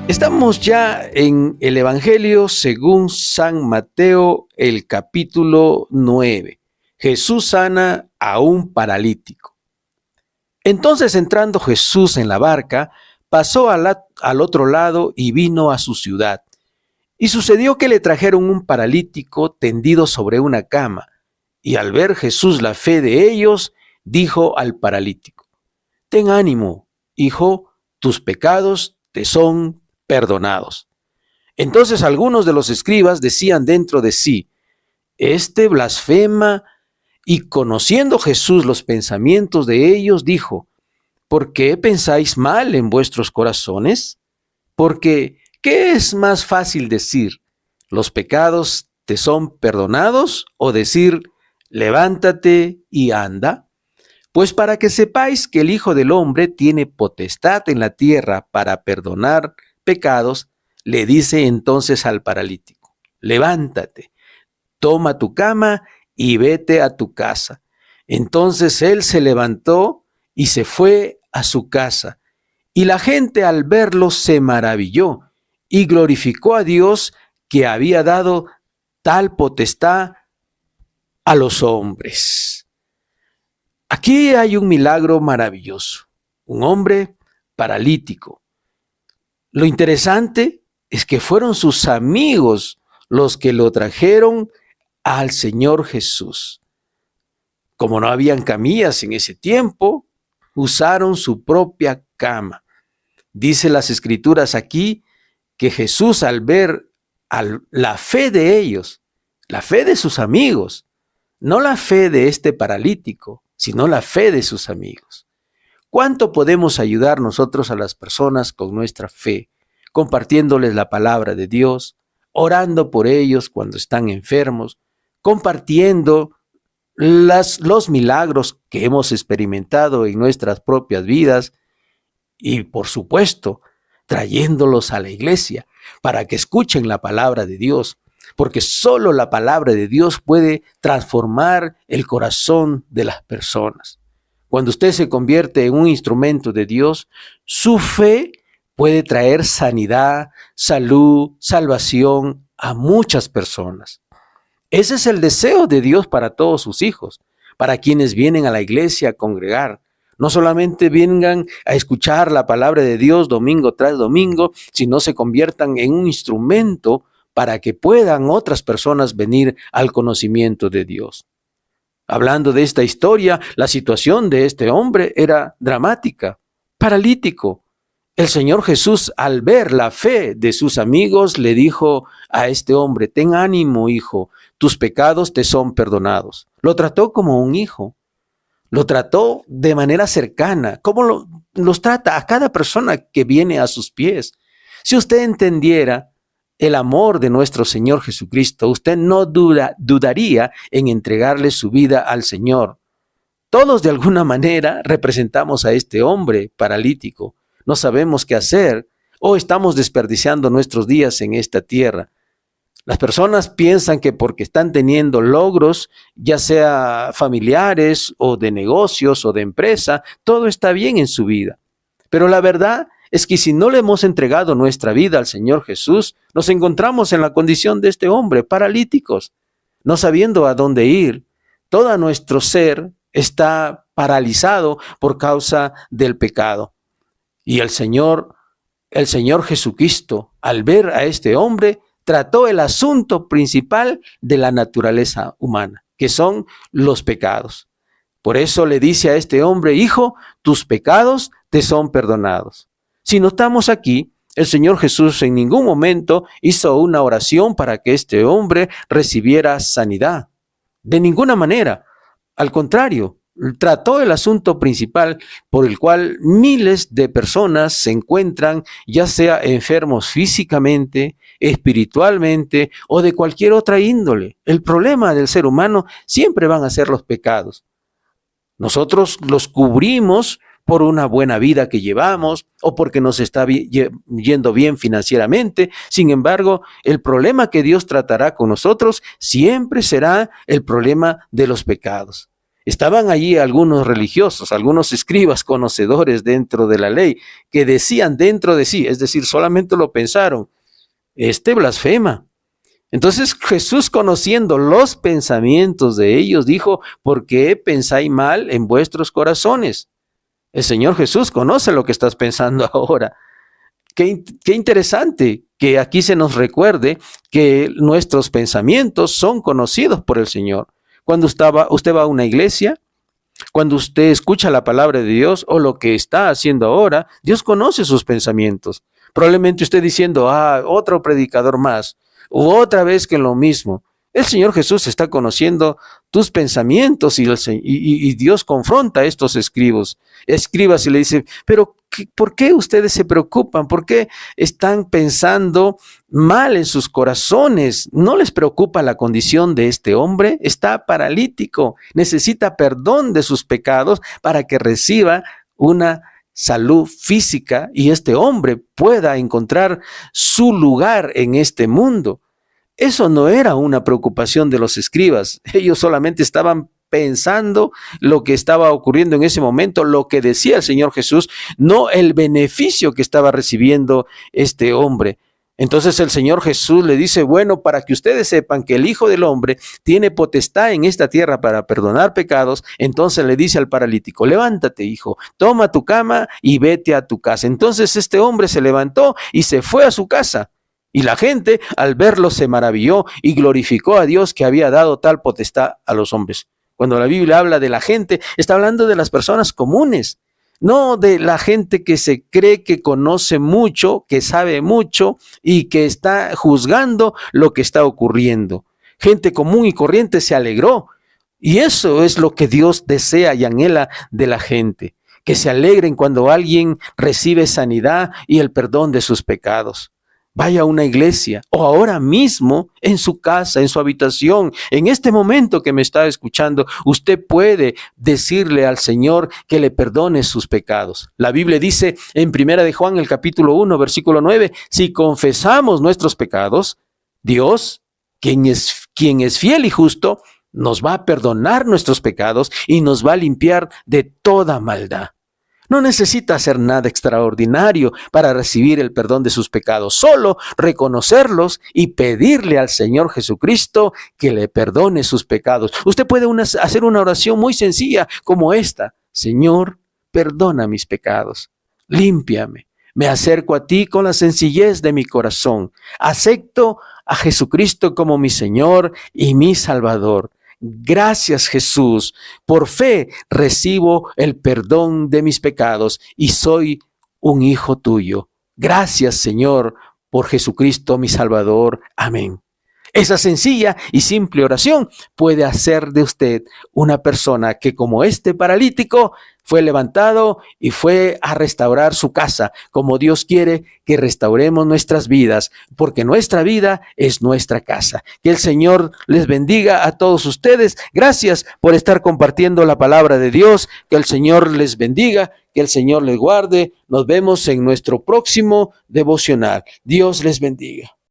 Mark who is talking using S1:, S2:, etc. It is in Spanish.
S1: Estamos ya en el Evangelio según San Mateo, el capítulo 9. Jesús sana a un paralítico. Entonces, entrando Jesús en la barca, pasó al otro lado y vino a su ciudad. Y sucedió que le trajeron un paralítico tendido sobre una cama. Y al ver Jesús la fe de ellos, dijo al paralítico: Ten ánimo, hijo, tus pecados te son perdonados. Entonces algunos de los escribas decían dentro de sí: Este blasfema. Y conociendo Jesús los pensamientos de ellos, dijo: ¿Por qué pensáis mal en vuestros corazones? Porque, ¿qué es más fácil decir? ¿Los pecados te son perdonados? ¿O decir, levántate y anda? Pues para que sepáis que el Hijo del Hombre tiene potestad en la tierra para perdonar pecados, le dice entonces al paralítico: levántate, toma tu cama y vete a tu casa. Entonces él se levantó y se fue a su casa. Y la gente al verlo se maravilló y glorificó a Dios, que había dado tal potestad a los hombres. Aquí hay un milagro maravilloso. Un hombre paralítico. Lo interesante es que fueron sus amigos los que lo trajeron al Señor Jesús. Como no habían camillas en ese tiempo, usaron su propia cama. Dice las Escrituras aquí que Jesús, al ver la fe de ellos, la fe de sus amigos, no la fe de este paralítico, sino la fe de sus amigos. ¿Cuánto podemos ayudar nosotros a las personas con nuestra fe, compartiéndoles la palabra de Dios, orando por ellos cuando están enfermos, compartiendo los milagros que hemos experimentado en nuestras propias vidas y, por supuesto, trayéndolos a la iglesia para que escuchen la palabra de Dios? Porque solo la palabra de Dios puede transformar el corazón de las personas. Cuando usted se convierte en un instrumento de Dios, su fe puede traer sanidad, salud, salvación a muchas personas. Ese es el deseo de Dios para todos sus hijos, para quienes vienen a la iglesia a congregar. No solamente vengan a escuchar la palabra de Dios domingo tras domingo, sino se conviertan en un instrumento para que puedan otras personas venir al conocimiento de Dios. Hablando de esta historia, la situación de este hombre era dramática, paralítico. El Señor Jesús, al ver la fe de sus amigos, le dijo a este hombre: ten ánimo, hijo, tus pecados te son perdonados. Lo trató como un hijo, lo trató de manera cercana, como los trata a cada persona que viene a sus pies. Si usted entendiera el amor de nuestro Señor Jesucristo, usted no dudaría en entregarle su vida al Señor. Todos de alguna manera representamos a este hombre paralítico. No sabemos qué hacer o estamos desperdiciando nuestros días en esta tierra. Las personas piensan que porque están teniendo logros, ya sea familiares o de negocios o de empresa, todo está bien en su vida. Pero la verdad es que si no le hemos entregado nuestra vida al Señor Jesús, nos encontramos en la condición de este hombre, paralíticos, no sabiendo a dónde ir. Todo nuestro ser está paralizado por causa del pecado. Y el Señor Jesucristo, al ver a este hombre, trató el asunto principal de la naturaleza humana, que son los pecados. Por eso le dice a este hombre: hijo, tus pecados te son perdonados. Si notamos aquí, el Señor Jesús en ningún momento hizo una oración para que este hombre recibiera sanidad. De ninguna manera. Al contrario, trató el asunto principal por el cual miles de personas se encuentran, ya sea enfermos físicamente, espiritualmente o de cualquier otra índole. El problema del ser humano siempre van a ser los pecados. Nosotros los cubrimos por una buena vida que llevamos o porque nos está yendo bien financieramente. Sin embargo, el problema que Dios tratará con nosotros siempre será el problema de los pecados. Estaban allí algunos religiosos, algunos escribas conocedores dentro de la ley, que decían dentro de sí, es decir, solamente lo pensaron, este blasfema. Entonces Jesús, conociendo los pensamientos de ellos, dijo, ¿por qué pensáis mal en vuestros corazones? El Señor Jesús conoce lo que estás pensando ahora. Qué interesante que aquí se nos recuerde que nuestros pensamientos son conocidos por el Señor. Cuando usted va a una iglesia, cuando usted escucha la palabra de Dios o lo que está haciendo ahora, Dios conoce sus pensamientos. Probablemente usted diciendo, otro predicador más, u otra vez que lo mismo. El Señor Jesús está conociendo tus pensamientos y Dios confronta a estos escribas y le dice, pero ¿por qué ustedes se preocupan? ¿Por qué están pensando mal en sus corazones? ¿No les preocupa la condición de este hombre? Está paralítico, necesita perdón de sus pecados para que reciba una salud física y este hombre pueda encontrar su lugar en este mundo. Eso no era una preocupación de los escribas. Ellos solamente estaban pensando lo que estaba ocurriendo en ese momento, lo que decía el Señor Jesús, no el beneficio que estaba recibiendo este hombre. Entonces el Señor Jesús le dice, bueno, para que ustedes sepan que el Hijo del Hombre tiene potestad en esta tierra para perdonar pecados, entonces le dice al paralítico, levántate, hijo, toma tu cama y vete a tu casa. Entonces este hombre se levantó y se fue a su casa. Y la gente al verlo se maravilló y glorificó a Dios que había dado tal potestad a los hombres. Cuando la Biblia habla de la gente, está hablando de las personas comunes, no de la gente que se cree que conoce mucho, que sabe mucho y que está juzgando lo que está ocurriendo. Gente común y corriente se alegró. Y eso es lo que Dios desea y anhela de la gente, que se alegren cuando alguien recibe sanidad y el perdón de sus pecados. Vaya a una iglesia o ahora mismo en su casa, en su habitación, en este momento que me está escuchando, usted puede decirle al Señor que le perdone sus pecados. La Biblia dice en 1 de Juan, el capítulo 1, versículo 9, si confesamos nuestros pecados, Dios, quien es fiel y justo, nos va a perdonar nuestros pecados y nos va a limpiar de toda maldad. No necesita hacer nada extraordinario para recibir el perdón de sus pecados, solo reconocerlos y pedirle al Señor Jesucristo que le perdone sus pecados. Usted puede hacer una oración muy sencilla como esta: Señor, perdona mis pecados, límpiame. Me acerco a ti con la sencillez de mi corazón. Acepto a Jesucristo como mi Señor y mi Salvador. Gracias, Jesús. Por fe recibo el perdón de mis pecados y soy un hijo tuyo. Gracias, Señor, por Jesucristo mi Salvador. Amén. Esa sencilla y simple oración puede hacer de usted una persona que, como este paralítico, fue levantado y fue a restaurar su casa, como Dios quiere que restauremos nuestras vidas, porque nuestra vida es nuestra casa. Que el Señor les bendiga a todos ustedes. Gracias por estar compartiendo la palabra de Dios. Que el Señor les bendiga, que el Señor les guarde. Nos vemos en nuestro próximo devocional. Dios les bendiga.